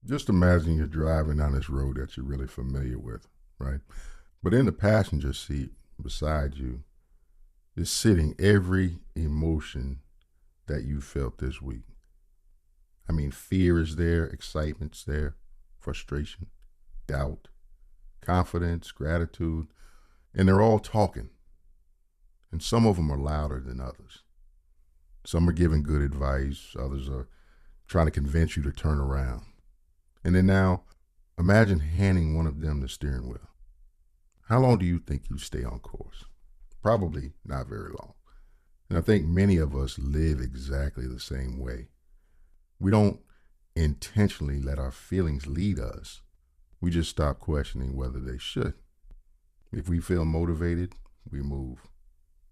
Just imagine you're driving down this road that you're really familiar with, right? But in the passenger seat beside you is sitting every emotion that you felt this week. I mean, fear is there, excitement's there, frustration, doubt, confidence, gratitude, and they're all talking. And some of them are louder than others. Some are giving good advice, others are trying to convince you to turn around. And then now, imagine handing one of them the steering wheel. How long do you think you stay on course? Probably not very long. And I think many of us live exactly the same way. We don't intentionally let our feelings lead us. We just stop questioning whether they should. If we feel motivated, we move.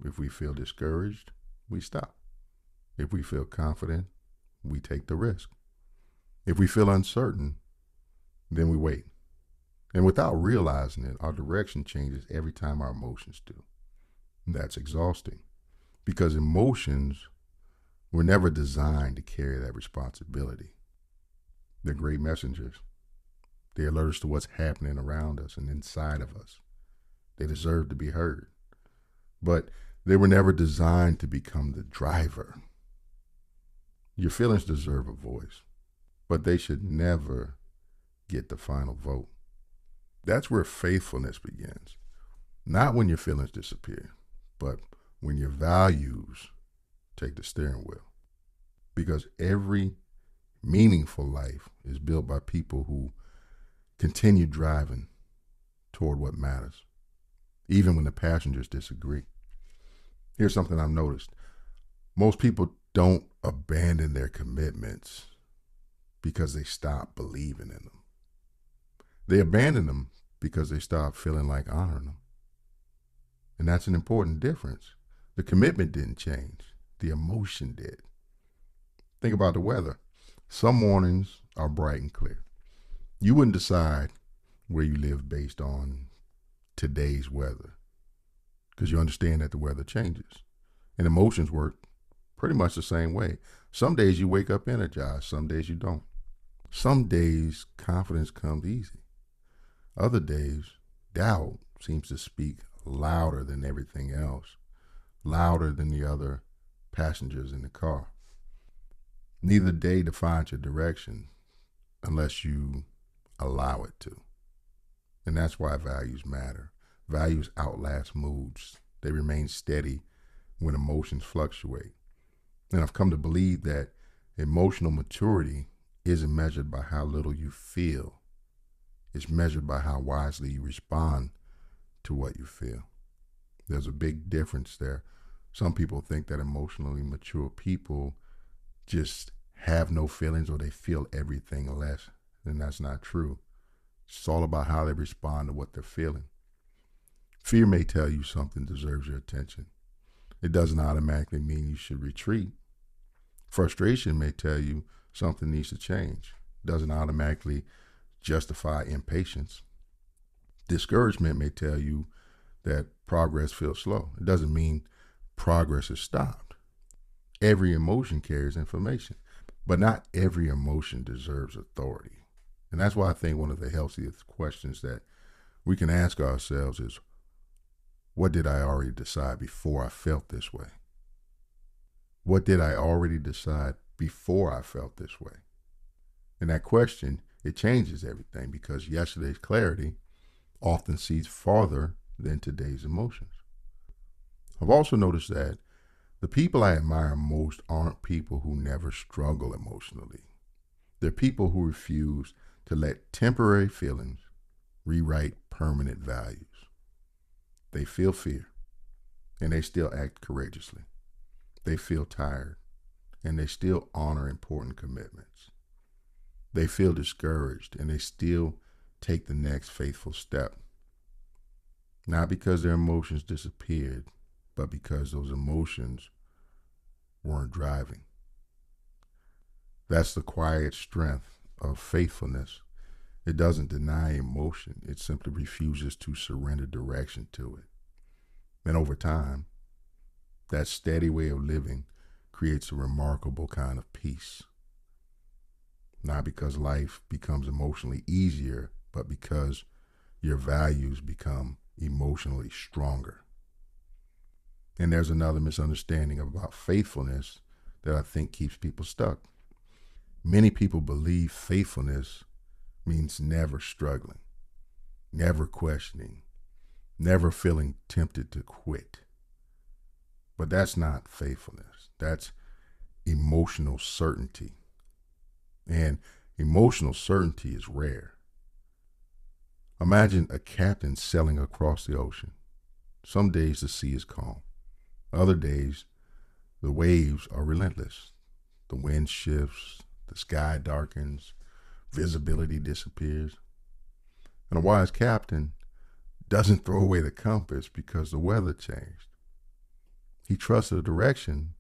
If we feel discouraged, we stop. If we feel confident, we take the risk. If we feel uncertain, then we wait. And without realizing it, our direction changes every time our emotions do. And that's exhausting because emotions were never designed to carry that responsibility. They're great messengers. They alert us to what's happening around us and inside of us. They deserve to be heard. But they were never designed to become the driver. Your feelings deserve a voice, but they should never get the final vote. That's where faithfulness begins. Not when your feelings disappear, but when your values take the steering wheel. Because every meaningful life is built by people who continue driving toward what matters, even when the passengers disagree. Here's something I've noticed. Most people don't abandon their commitments because they stop believing in them. They abandon them because they stop feeling like honoring them. And that's an important difference. The commitment didn't change, the emotion did. Think about the weather. Some mornings are bright and clear. You wouldn't decide where you live based on today's weather because you understand that the weather changes. And emotions work pretty much the same way. Some days you wake up energized, some days you don't. Some days confidence comes easy. Other days, doubt seems to speak louder than everything else, louder than the other passengers in the car. Neither day defines your direction unless you allow it to. And that's why values matter. Values outlast moods. They remain steady when emotions fluctuate. And I've come to believe that emotional maturity isn't measured by how little you feel. It's measured by how wisely you respond to what you feel. There's a big difference there. Some people think that emotionally mature people just have no feelings or they feel everything less. And that's not true. It's all about how they respond to what they're feeling. Fear may tell you something deserves your attention. It doesn't automatically mean you should retreat. Frustration may tell you something needs to change. It doesn't automatically justify impatience. Discouragement may tell you that progress feels slow. It doesn't mean progress is stopped. Every emotion carries information, but not every emotion deserves authority. And that's why I think one of the healthiest questions that we can ask ourselves is, what did I already decide before I felt this way? What did I already decide before I felt this way? And that question, it changes everything because yesterday's clarity often sees farther than today's emotions. I've also noticed that the people I admire most aren't people who never struggle emotionally. They're people who refuse to let temporary feelings rewrite permanent values. They feel fear and they still act courageously. They feel tired and they still honor important commitments. They feel discouraged and they still take the next faithful step. Not because their emotions disappeared, but because those emotions weren't driving. That's the quiet strength of faithfulness. It doesn't deny emotion, it simply refuses to surrender direction to it. And over time, that steady way of living creates a remarkable kind of peace. not because life becomes emotionally easier, but because your values become emotionally stronger. And there's another misunderstanding about faithfulness that I think keeps people stuck. Many people believe faithfulness means never struggling, never questioning, never feeling tempted to quit. But that's not faithfulness. That's emotional certainty. And emotional certainty is rare. Imagine a captain sailing across the ocean. Some days the sea is calm. Other days the waves are relentless. The wind shifts, the sky darkens, visibility disappears. And a wise captain doesn't throw away the compass because the weather changed. He trusts the direction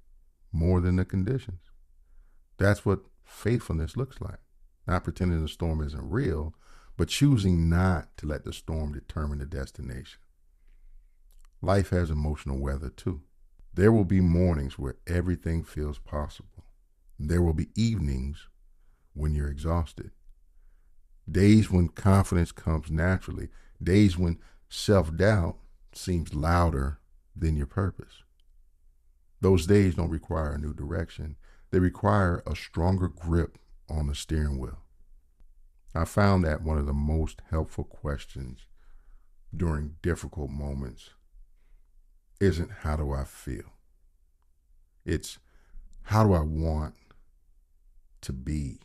more than the conditions. That's what faithfulness looks like. Not pretending the storm isn't real, but choosing not to let the storm determine the destination. Life has emotional weather too. There will be mornings where everything feels possible. There will be evenings when you're exhausted. Days when confidence comes naturally. Days when self-doubt seems louder than your purpose. Those days don't require a new direction. They require a stronger grip on the steering wheel. I found that one of the most helpful questions during difficult moments isn't how do I feel? It's how do I want to be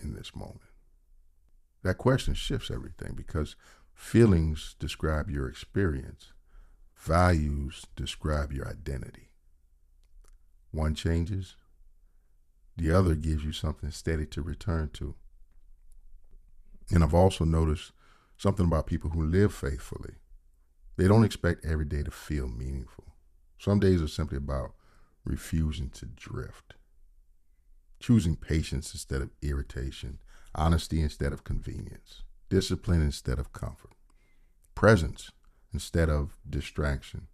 in this moment? That question shifts everything because feelings describe your experience, values describe your identity. One changes, the other gives you something steady to return to. And I've also noticed something about people who live faithfully. They don't expect every day to feel meaningful. Some days are simply about refusing to drift, choosing patience instead of irritation, honesty instead of convenience, discipline instead of comfort, presence instead of distraction.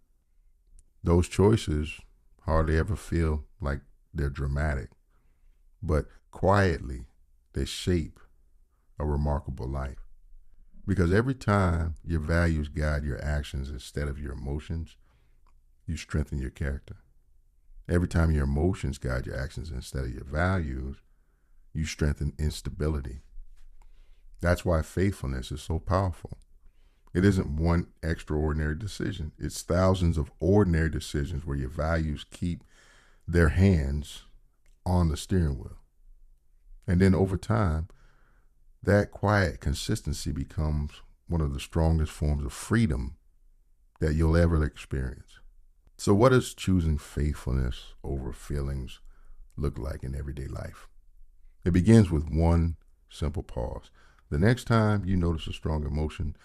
Those choices hardly ever feel like they're dramatic, but quietly they shape a remarkable life. Because every time your values guide your actions instead of your emotions, you strengthen your character. Every time your emotions guide your actions instead of your values, you strengthen instability. That's why faithfulness is so powerful. It isn't one extraordinary decision. It's thousands of ordinary decisions where your values keep their hands on the steering wheel. And then over time, that quiet consistency becomes one of the strongest forms of freedom that you'll ever experience. So what does choosing faithfulness over feelings look like in everyday life? It begins with one simple pause. The next time you notice a strong emotion,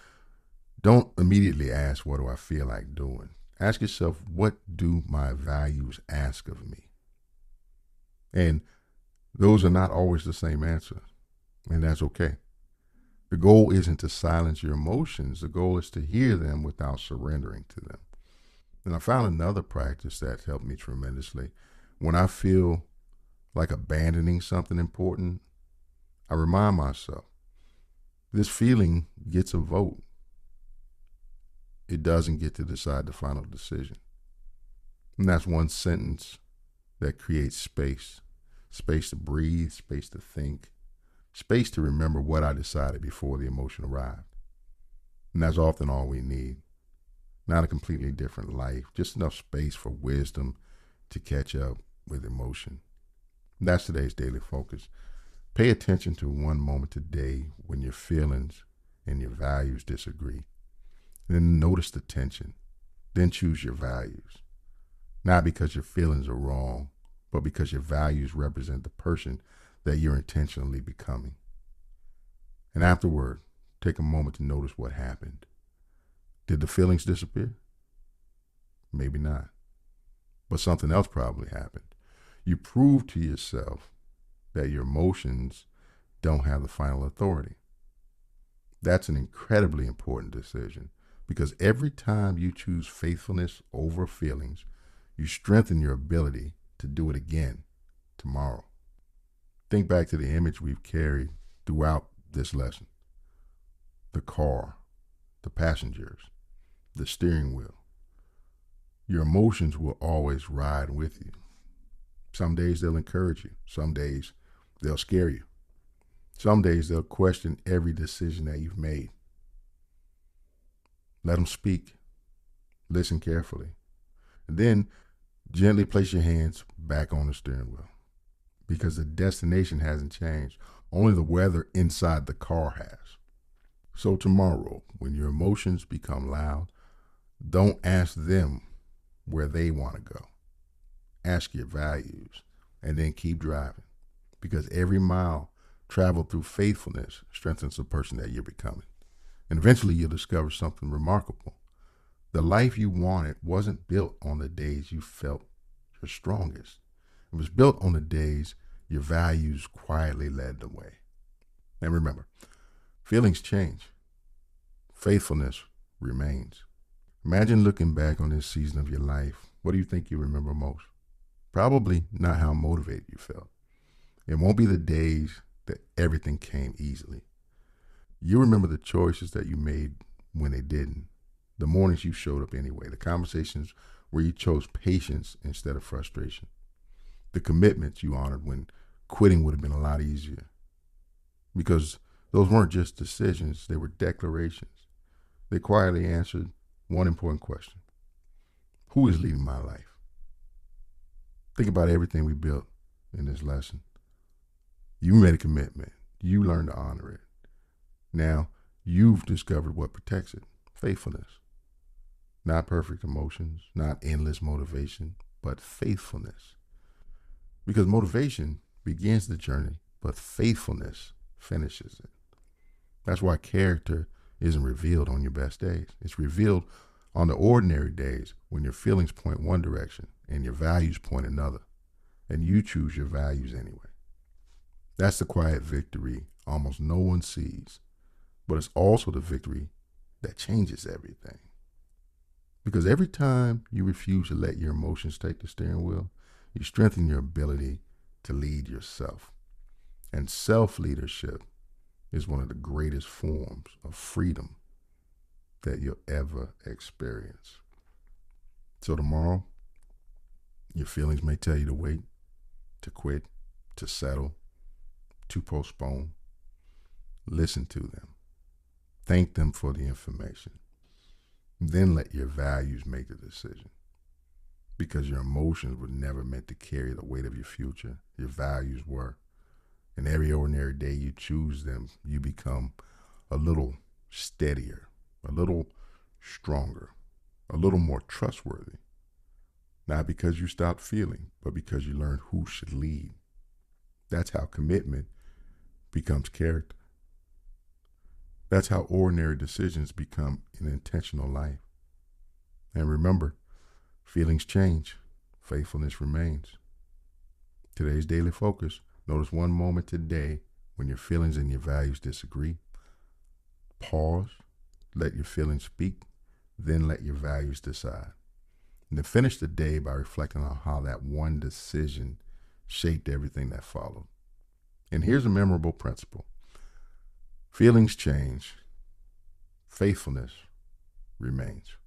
don't immediately ask, what do I feel like doing? Ask yourself, what do my values ask of me? And those are not always the same answer, and that's okay. The goal isn't to silence your emotions. The goal is to hear them without surrendering to them. And I found another practice that helped me tremendously. When I feel like abandoning something important, I remind myself, this feeling gets a vote. It doesn't get to decide the final decision. And that's one sentence that creates space. Space to breathe, space to think, space to remember what I decided before the emotion arrived. And that's often all we need. Not a completely different life, just enough space for wisdom to catch up with emotion. And that's today's daily focus. Pay attention to one moment today when your feelings and your values disagree. Then notice the tension. Then choose your values. Not because your feelings are wrong, but because your values represent the person that you're intentionally becoming. And afterward, take a moment to notice what happened. Did the feelings disappear? Maybe not. But something else probably happened. You proved to yourself that your emotions don't have the final authority. That's an incredibly important decision because every time you choose faithfulness over feelings, you strengthen your ability to do it again tomorrow. Think back to the image we've carried throughout this lesson: the car, the passengers, the steering wheel. Your emotions will always ride with you. Some days they'll encourage you. Some days they'll scare you. Some days they'll question every decision that you've made. Let them speak. Listen carefully. And then gently place your hands back on the steering wheel, because the destination hasn't changed. Only the weather inside the car has. So tomorrow, when your emotions become loud, don't ask them where they want to go. Ask your values, and then keep driving, because every mile traveled through faithfulness strengthens the person that you're becoming. And eventually you'll discover something remarkable. The life you wanted wasn't built on the days you felt your strongest. It was built on the days your values quietly led the way. And remember, feelings change. Faithfulness remains. Imagine looking back on this season of your life. What do you think you remember most? Probably not how motivated you felt. It won't be the days that everything came easily. You remember the choices that you made when they didn't. The mornings you showed up anyway. The conversations where you chose patience instead of frustration. The commitments you honored when quitting would have been a lot easier. Because those weren't just decisions, they were declarations. They quietly answered one important question: who is leading my life? Think about everything we built in this lesson. You made a commitment. You learned to honor it. Now you've discovered what protects it: faithfulness. Not perfect emotions, not endless motivation, but faithfulness. Because motivation begins the journey, but faithfulness finishes it. That's why character isn't revealed on your best days. It's revealed on the ordinary days when your feelings point one direction and your values point another, and you choose your values anyway. That's the quiet victory almost no one sees, but it's also the victory that changes everything. Because every time you refuse to let your emotions take the steering wheel, you strengthen your ability to lead yourself. And self-leadership is one of the greatest forms of freedom that you'll ever experience. So tomorrow, your feelings may tell you to wait, to quit, to settle, to postpone. Listen to them. Thank them for the information. Then let your values make the decision. Because your emotions were never meant to carry the weight of your future. Your values were. And every ordinary day you choose them, you become a little steadier, a little stronger, a little more trustworthy. Not because you stopped feeling, but because you learned who should lead. That's how commitment becomes character. That's how ordinary decisions become an intentional life. And remember, feelings change, faithfulness remains. Today's daily focus: notice one moment today when your feelings and your values disagree. Pause, let your feelings speak, then let your values decide. And then finish the day by reflecting on how that one decision shaped everything that followed. And here's a memorable principle: feelings change, faithfulness remains.